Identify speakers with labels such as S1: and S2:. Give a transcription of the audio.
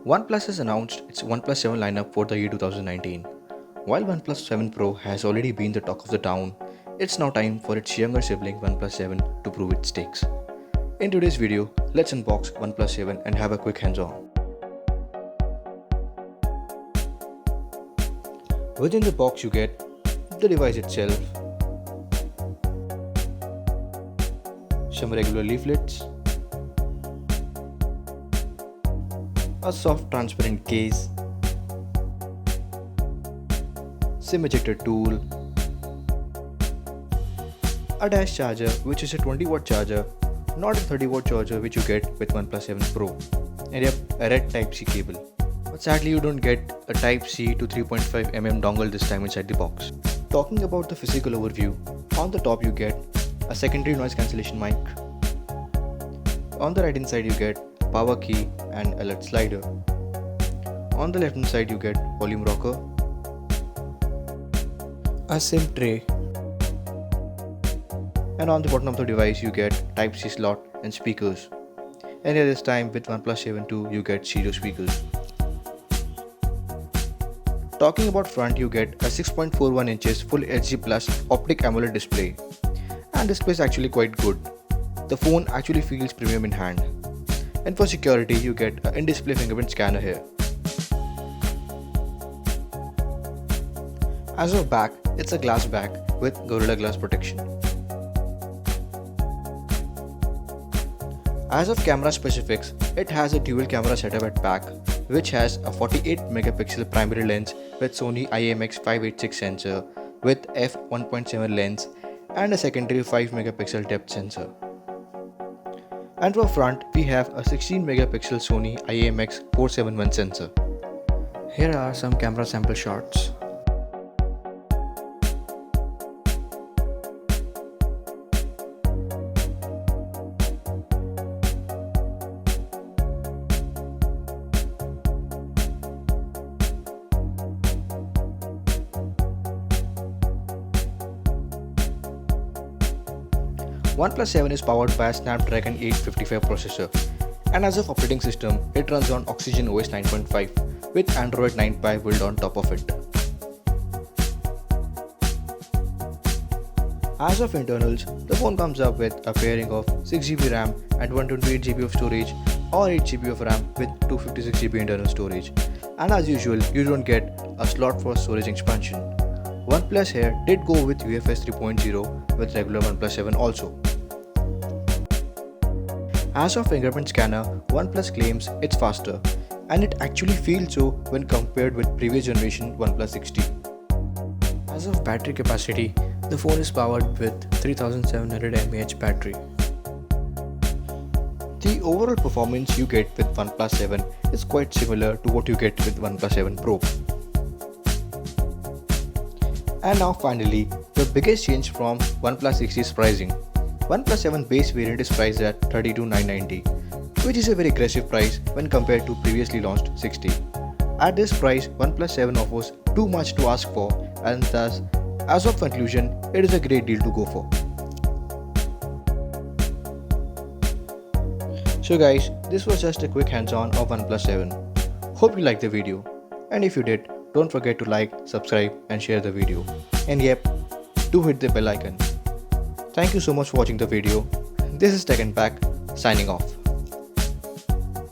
S1: OnePlus has announced its OnePlus 7 lineup for the year 2019. While OnePlus 7 Pro has already been the talk of the town, it's now time for its younger sibling OnePlus 7 to prove its stakes. In today's video, let's unbox OnePlus 7 and have a quick hands-on. Within the box you get the device itself, some regular leaflets, a soft transparent case, SIM ejector tool, a dash charger which is a 20-watt charger, not a 30-watt charger which you get with OnePlus 7 Pro, and yep, a red Type-C cable. But sadly you don't get a Type-C to 3.5mm dongle this time inside the box. Talking about the physical overview, on the top you get a secondary noise cancellation mic. On the right hand side you get power key and alert slider. On the left hand side you get volume rocker, a SIM tray, and on the bottom of the device you get Type-C slot and speakers. And here this time with OnePlus 7 II you get stereo speakers. Talking about front, you get a 6.41 inches Full HD Plus Optic AMOLED display, and display is actually quite good. The phone actually feels premium in hand. And for security, you get an in-display fingerprint scanner here. As of back, it's a glass back with Gorilla Glass protection. As of camera specifics, it has a dual camera setup at back, which has a 48 megapixel primary lens with Sony IMX586 sensor with f1.7 lens and a secondary 5 megapixel depth sensor. And for front, we have a 16 megapixel Sony IMX471 sensor. Here are some camera sample shots. OnePlus 7 is powered by a Snapdragon 855 processor, and as of operating system, it runs on Oxygen OS 9.5 with Android 9 Pie built on top of it. As of internals, the phone comes up with a pairing of 6GB RAM and 128GB of storage or 8GB of RAM with 256GB internal storage. And as usual, you don't get a slot for storage expansion. OnePlus here did go with UFS 3.0 with regular OnePlus 7 also. As of fingerprint scanner, OnePlus claims it's faster, and it actually feels so when compared with previous generation OnePlus 6T. As of battery capacity, the phone is powered with 3700 mAh battery. The overall performance you get with OnePlus 7 is quite similar to what you get with OnePlus 7 Pro. And now finally, the biggest change from OnePlus 6T is pricing. OnePlus 7 base variant is priced at $32,990, which is a very aggressive price when compared to previously launched 6T. At this price, OnePlus 7 offers too much to ask for, and thus, as of conclusion, it is a great deal to go for. So guys, this was just a quick hands-on of OnePlus 7. Hope you liked the video, and if you did, don't forget to like, subscribe and share the video. And yep, do hit the bell icon. Thank you so much for watching the video. This is TechUnpack signing off.